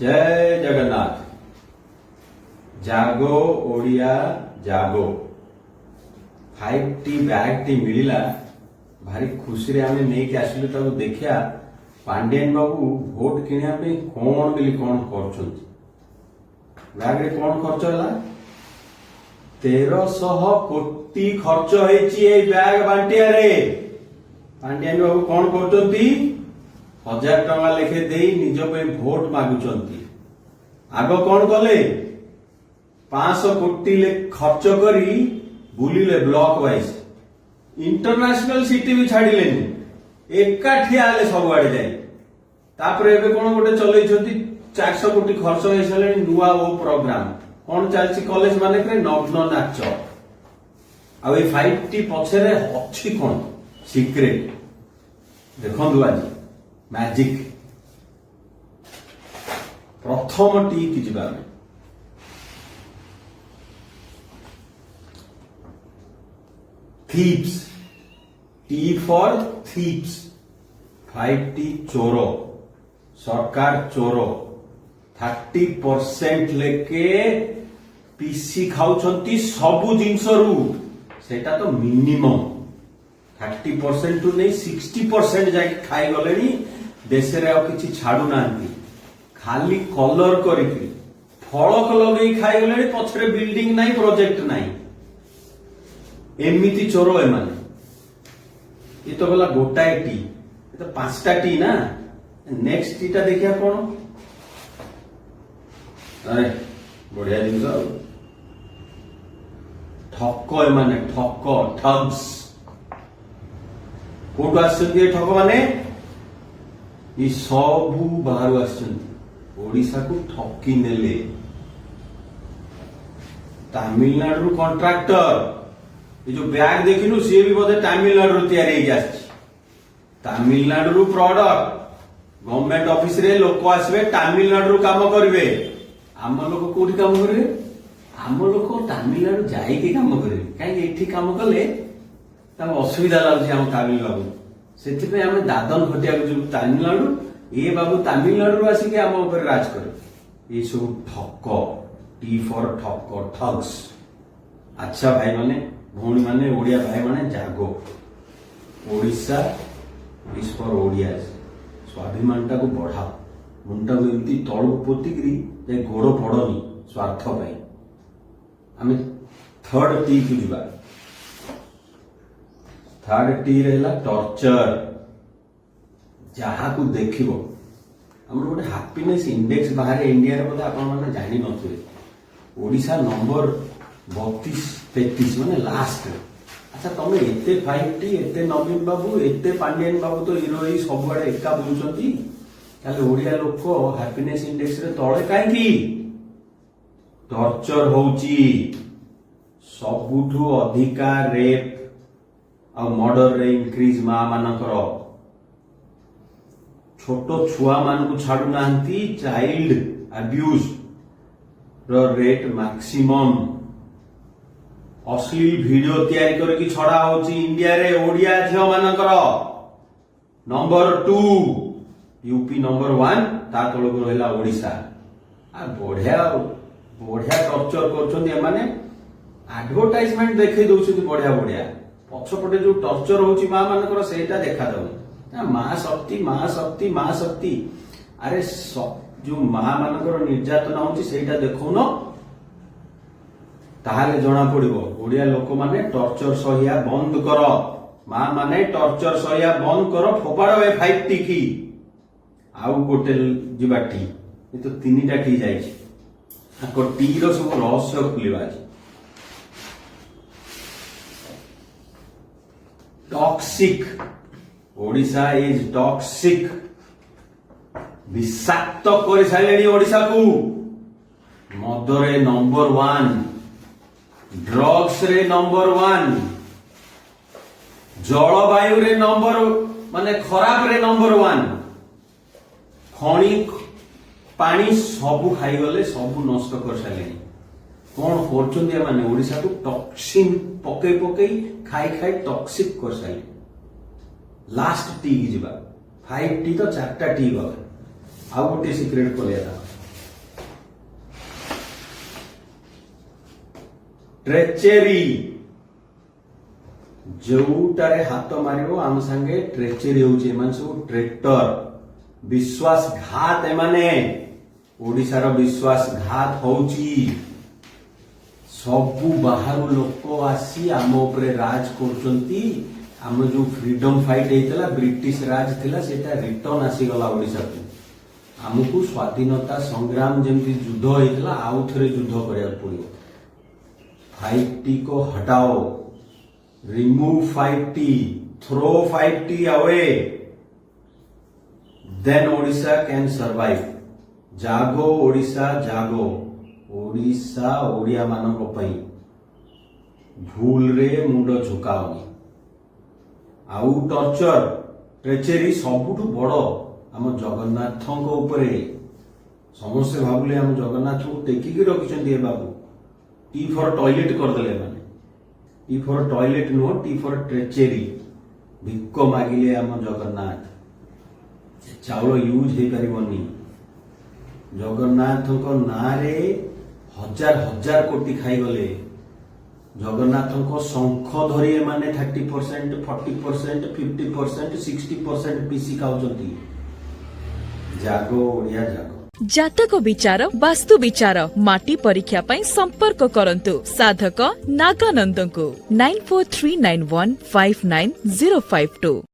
जय जगन्नाथ। जागो ओडिया जागो 5T बैग टी मिलिला भारी खुशी रे आमे नहीं के आसिलु ताको देखिया पांडियन बाबू भोट किनिया पे कोन बिली कोन करछंती। बैग रे कोन खर्च होला 1300 कोटी खर्च होईची ए बैग बांटिया रे। पांडियन बाबू कोन करछंती 1000 टका लेखे देई निज पे भोट मागुचंती। आगो कोन कले 500 कोटी ले खर्च करी बुलिले ब्लॉक वाइज इंटरनेशनल सिटी भी छाड़िलेनी एकाठी आले सबआडे जाई। तापरे एबे कोन गोटे चलैछंती 400 कोटी खर्च होई सलेनी नुवा ओ प्रोग्राम कोन चालची कॉलेज माने के नग्न नाच। आ ए 5T पछरे अछि कोन सीक्रेट देखंदु आज मैजिक। प्रथम टी की जिबा में thieves T for thieves 5T चोरो सरकार चोरो 30% लेके पीसी खाउछंती सबु जिंस रु सेटा तो मिनिमम 30% टू नहीं 60% जाके खाई गलेनी। देश रे आ किछि छाडू नांती खाली कलर करिकि फळक लगेई खाई गलेनी पछरे बिल्डिंग नाही प्रोजेक्ट नाही। एमिति चोरो ए माने ये तो गला गोटाए टी ये तो 5टा टी ना। नेक्स्ट टी टा देखिया कोन अरे बढ़िया जिंस ठक ए माने ठक ठग्स कोटु आछंती ठक माने ई सबु बाहर आछंती ओडिसा को ठकी नेले। तमिलनाडु कॉन्ट्रैक्टर ये जो बैग देखिनु सी भी बोधे तमिलनाडु तैयारी आछि। तमिलनाडु प्रोडक्ट गवर्नमेंट ऑफिस रे लोक आसबे तमिलनाडु काम करिवे। आम लोक कोठी काम करिवे आम लोक तमिलनाडु जाई के काम करिवे काहे एठी काम कले ताम असुविधा लागुଛି ଆମ ତାମିଲ ବାବୁ। ସେଥିପାଇଁ ଆମେ ଦାଦନ ଖଟିବାକୁ ଯିବୁ ତାମିଲନାଡୁ। ଏ ବାବୁ ତାମିଲନାଡୁରୁ ଆସିକି ଆମ ଉପରେ ରାଜ କରେ। ଏ ସବୁ ଠକ ଟି ଫର ଠକ ଠଗ୍ସ। ଆଚ୍ଛା ଭାଇ माने भौणी माने ओडिया भाई माने जागो ओडिशा इज फॉर ओडियाज। स्वाभिमानटा को बढ़ाओ मुंडा को एमती तळु पोतिकरी जे गोड़ पड़नी स्वार्थ पाई। आमे थर्ड टी को जिबा। थर्ड टी रहला टॉर्चर। जहा को देखिबो हमर गोटे हैप्पीनेस इंडेक्स बाहर इंडिया रे बोले आपण माने जानि नथुए ओडिशा नंबर 32-33 माने लास्ट। अच्छा तमे एते 5T एते नवीन बाबू एते पांडियन बाबू तो हिरो ही सब बड़े एका बुलुचंती ताले ओडिया लोक हैप्पीनेस इंडेक्स रे तळे काहे की टॉर्चर होउची। सबुठु अधिका रेप आ मर्डर रे इंक्रीज मा मानकर छोटो छुआ मान को छाडू नांती चाइल्ड अब्यूज रो रेट मैक्सिमम। अश्लील वीडियो तैयारी करके छड़ा होची इंडिया रे ओडिया झियो मानकर नंबर 2 यूपी नंबर 1 ता तळको रहला ओडिशा। आ बढ़िया बढ़िया टॉर्चर करछन्ती माने एडवर्टाइजमेंट देखै दउछन्ती बढ़िया बढ़िया पछपटे जो टॉर्चर होची मा मानकर सेटा देखा दउ मां शक्ति मां शक्ति मां शक्ति। अरे जो मां मानकर निर्यातना होची सेटा देखौन ताहाले जना पड़िबो ओडिया लोक माने टॉर्चर सहिया बंद कर। मां माने टॉर्चर सहिया बंद कर फोपाड़ो ए 5T की आउ गोटे जिबा टी ये तो 3टा टी जाइछि। आको टी रो सब रहस्य खुलिबा अछि। टॉक्सिक ओडिशा इज टॉक्सिक विषाक्त कर साइलेनी ओडिशा को। मदरे नंबर 1 ड्रग्स रे नंबर 1 जलवायु रे नंबर माने खराब रे नंबर 1 खणी पानी सबु खाई गले सबु नष्ट कर साइलेनी। कोन करछन्ती माने ओडिशा को टॉक्सिन पके पके खाई खाई टॉक्सिक कर साइलेनी। लास्ट टी जिबा 5T तो 4टा टी गले। आउ गोटे सिक्रेट कहलिया ट्रेचेरी जोटारे हाथ मारिबो आम संगे ट्रेचेरी होउचे एमान सब ट्रेक्टर विश्वासघात एमाने ओडिशार विश्वासघात होउची सबु बाहर लोक आसी आम उपरे राज करचंती आम जो फ्रीडम फाइट हेतला ब्रिटिश राज थिला सेटा रिटर्न आसी गला ओडिसा को आमको स्वाधीनता संग्राम जमती युद्ध हेतला आउ थरे युद्ध करिया पड़ियो 5T को हटाओ remove 5T throw 5T away then Odisha can survive जागो ओडिशा जागो ओडिशा ओडिया मानक पई भूल रे मुंड झुकाओनी आउ टर्चर ट्रेचेरी सबुठु बड़ आम जगन्नाथ उपरे समस्ते भावले आम जगन्नाथ को टेकिकी रखिछन्ती बाबू टी फॉर टॉयलेट करदेले माने T for toilet no T for treachery भिक्क मागिले आम जगन्नाथ चाउल यूज हे परिबनी जगन्नाथ को नारे हजार हजार कोटी खाई गले जगन्नाथ को शंख धरी माने 30% 40% 50% 60% पीसी खाउछंती जागो ओडिया जागो जातक विचार वास्तु विचार माटी परीक्षा पई संपर्क करंतु साधक नागानंद को 9439159052।